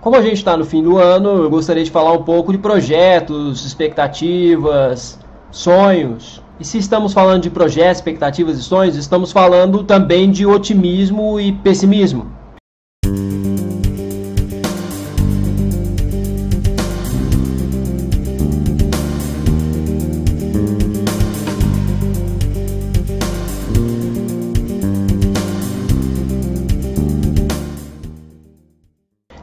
Como a gente está no fim do ano, eu gostaria de falar um pouco de projetos, expectativas, sonhos. E se estamos falando de projetos, expectativas e sonhos, estamos falando também de otimismo e pessimismo.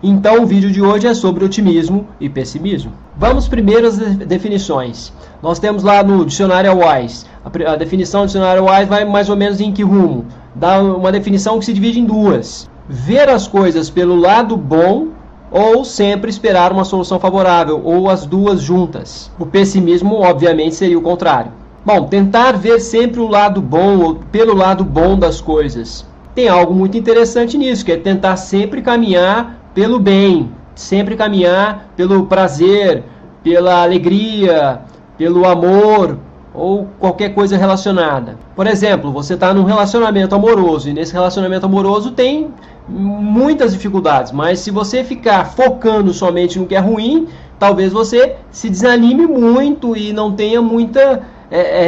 Então o vídeo de hoje é sobre otimismo e pessimismo. Vamos primeiro às definições. Nós temos lá no dicionário Wise, a definição do dicionário Wise vai mais ou menos em que rumo? Dá uma definição que se divide em duas. Ver as coisas pelo lado bom ou sempre esperar uma solução favorável, ou as duas juntas. O pessimismo, obviamente, seria o contrário. Bom, tentar ver sempre o lado bom ou pelo lado bom das coisas. Tem algo muito interessante nisso, que é tentar sempre caminhar pelo bem, sempre caminhar pelo prazer, pela alegria, pelo amor ou qualquer coisa relacionada. Por exemplo, você está num relacionamento amoroso e nesse relacionamento amoroso tem muitas dificuldades, mas se você ficar focando somente no que é ruim, talvez você se desanime muito e não tenha muita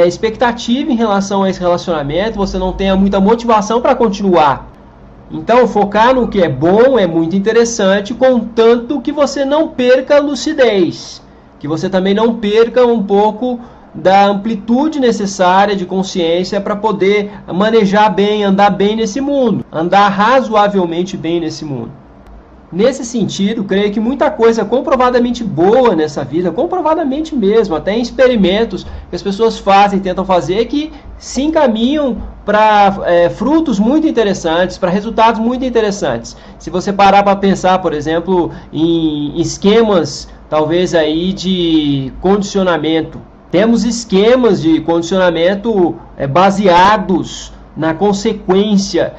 expectativa em relação a esse relacionamento, você não tenha muita motivação para continuar. Então, focar no que é bom é muito interessante, contanto que você não perca a lucidez, que você também não perca um pouco da amplitude necessária de consciência para poder manejar bem, andar bem nesse mundo, andar razoavelmente bem nesse mundo. Nesse sentido, creio que muita coisa comprovadamente boa nessa vida, comprovadamente mesmo, até em experimentos que as pessoas fazem, tentam fazer, que se encaminham para frutos muito interessantes, para resultados muito interessantes. Se você parar para pensar, por exemplo, em esquemas, talvez aí de condicionamento. Temos esquemas de condicionamento baseados na consequência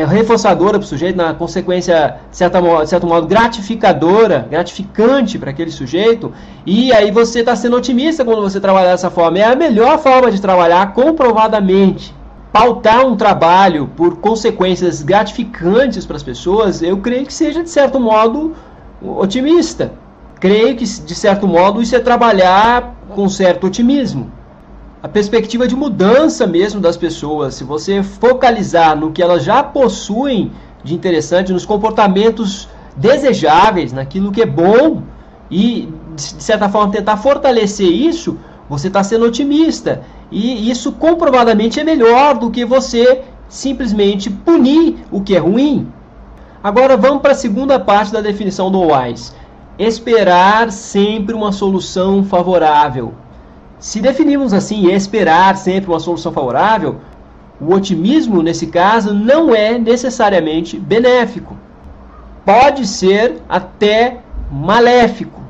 reforçadora para o sujeito, na consequência, de certo modo, gratificante para aquele sujeito, e aí você está sendo otimista quando você trabalhar dessa forma. É a melhor forma de trabalhar, comprovadamente. Pautar um trabalho por consequências gratificantes para as pessoas, eu creio que seja, de certo modo, otimista. Creio que, de certo modo, isso é trabalhar com certo otimismo. A perspectiva de mudança mesmo das pessoas, se você focalizar no que elas já possuem de interessante, nos comportamentos desejáveis, naquilo que é bom, e de certa forma tentar fortalecer isso, você está sendo otimista. E isso comprovadamente é melhor do que você simplesmente punir o que é ruim. Agora vamos para a segunda parte da definição do Wise. Esperar sempre uma solução favorável. Se definirmos assim, esperar sempre uma solução favorável, o otimismo, nesse caso, não é necessariamente benéfico. Pode ser até maléfico.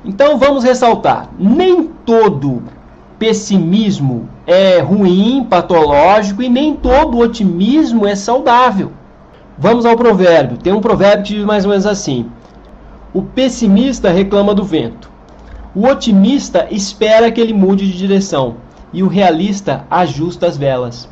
Então vamos ressaltar, nem todo pessimismo é ruim, patológico, e nem todo otimismo é saudável. Vamos ao provérbio. Tem um provérbio que diz mais ou menos assim: o pessimista reclama do vento. O otimista espera que ele mude de direção, e o realista ajusta as velas.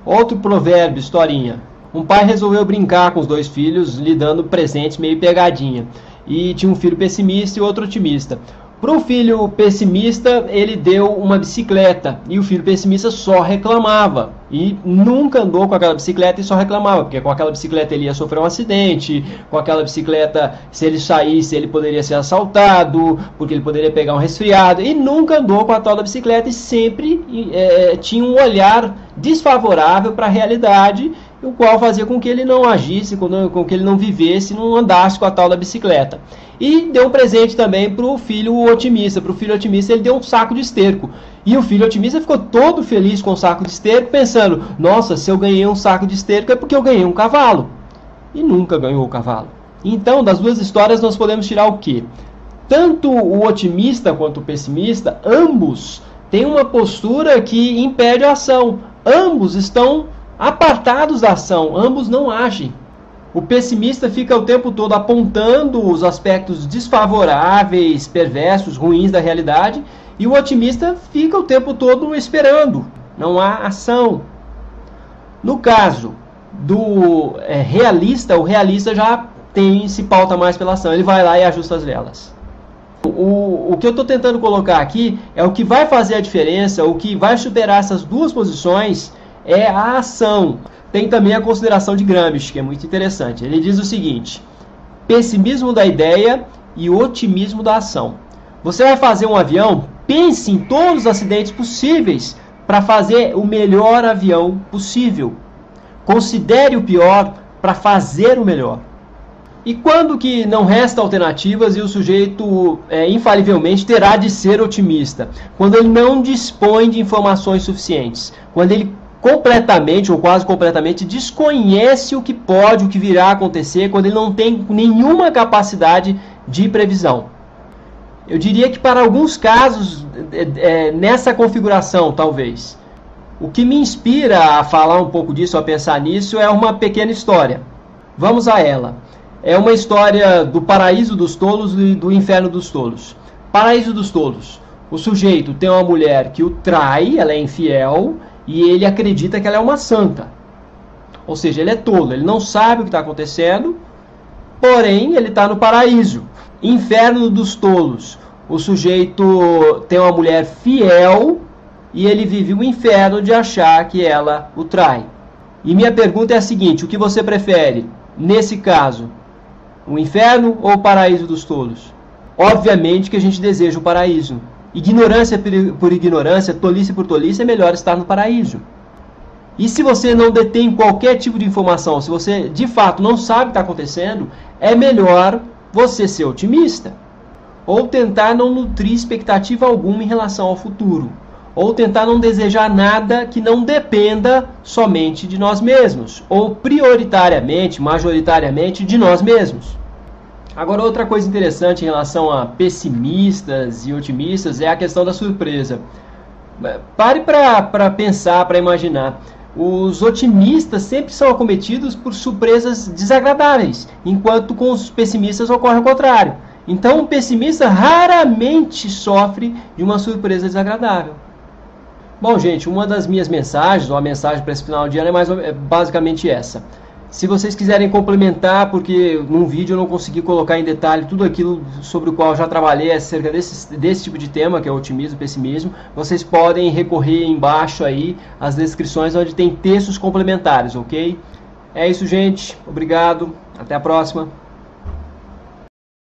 Outro provérbio, historinha. Um pai resolveu brincar com os dois filhos, lhe dando presentes meio pegadinha. E tinha um filho pessimista e outro otimista. Para o filho pessimista, ele deu uma bicicleta, e o filho pessimista só reclamava. E nunca andou com aquela bicicleta e só reclamava, porque com aquela bicicleta ele ia sofrer um acidente, com aquela bicicleta, se ele saísse, ele poderia ser assaltado, porque ele poderia pegar um resfriado, e nunca andou com a tal da bicicleta, e sempre tinha um olhar desfavorável para a realidade, o qual fazia com que ele não agisse, com que ele não vivesse, não andasse com a tal da bicicleta. E deu um presente também para o filho otimista. Para o filho otimista ele deu um saco de esterco. E o filho otimista ficou todo feliz com o saco de esterco, pensando: nossa, se eu ganhei um saco de esterco é porque eu ganhei um cavalo. E nunca ganhou o cavalo. Então, das duas histórias nós podemos tirar o quê? Tanto o otimista quanto o pessimista, ambos têm uma postura que impede a ação. Ambos estão apartados da ação, ambos não agem. O pessimista fica o tempo todo apontando os aspectos desfavoráveis, perversos, ruins da realidade, e o otimista fica o tempo todo esperando. Não há ação. No caso do realista, o realista já se pauta mais pela ação, ele vai lá e ajusta as velas. O que eu estou tentando colocar aqui é o que vai fazer a diferença, o que vai superar essas duas posições é a ação. Tem também a consideração de Gramsci, que é muito interessante. Ele diz o seguinte: pessimismo da ideia e otimismo da ação. Você vai fazer um avião, pense em todos os acidentes possíveis para fazer o melhor avião possível. Considere o pior para fazer o melhor. E quando que não resta alternativas e o sujeito infalivelmente terá de ser otimista? Quando ele não dispõe de informações suficientes. Quando ele completamente ou quase completamente desconhece o que pode, o que virá a acontecer, quando ele não tem nenhuma capacidade de previsão. Eu diria que para alguns casos, nessa configuração talvez. O que me inspira a falar um pouco disso, a pensar nisso, é uma pequena história. Vamos a ela. É uma história do paraíso dos tolos e do inferno dos tolos. Paraíso dos tolos. O sujeito tem uma mulher que o trai, ela é infiel, e ele acredita que ela é uma santa. Ou seja, ele é tolo, ele não sabe o que está acontecendo, porém ele está no paraíso. Inferno dos tolos. O sujeito tem uma mulher fiel e ele vive o inferno de achar que ela o trai. E minha pergunta é a seguinte: o que você prefere nesse caso? O inferno ou o paraíso dos tolos? Obviamente que a gente deseja o paraíso. Ignorância por ignorância, tolice por tolice, é melhor estar no paraíso. E se você não detém qualquer tipo de informação, se você de fato não sabe o que está acontecendo, é melhor você ser otimista. Ou tentar não nutrir expectativa alguma em relação ao futuro. Ou tentar não desejar nada que não dependa somente de nós mesmos. Ou prioritariamente, majoritariamente, de nós mesmos. Agora, outra coisa interessante em relação a pessimistas e otimistas é a questão da surpresa. Pare para pensar, para imaginar. Os otimistas sempre são acometidos por surpresas desagradáveis, enquanto com os pessimistas ocorre o contrário. Então, um pessimista raramente sofre de uma surpresa desagradável. Bom, gente, uma das minhas mensagens, ou a mensagem para esse final de ano é basicamente essa. Se vocês quiserem complementar, porque num vídeo eu não consegui colocar em detalhe tudo aquilo sobre o qual eu já trabalhei acerca desse tipo de tema, que é o otimismo e pessimismo, vocês podem recorrer embaixo aí às descrições onde tem textos complementares, ok? É isso, gente. Obrigado. Até a próxima.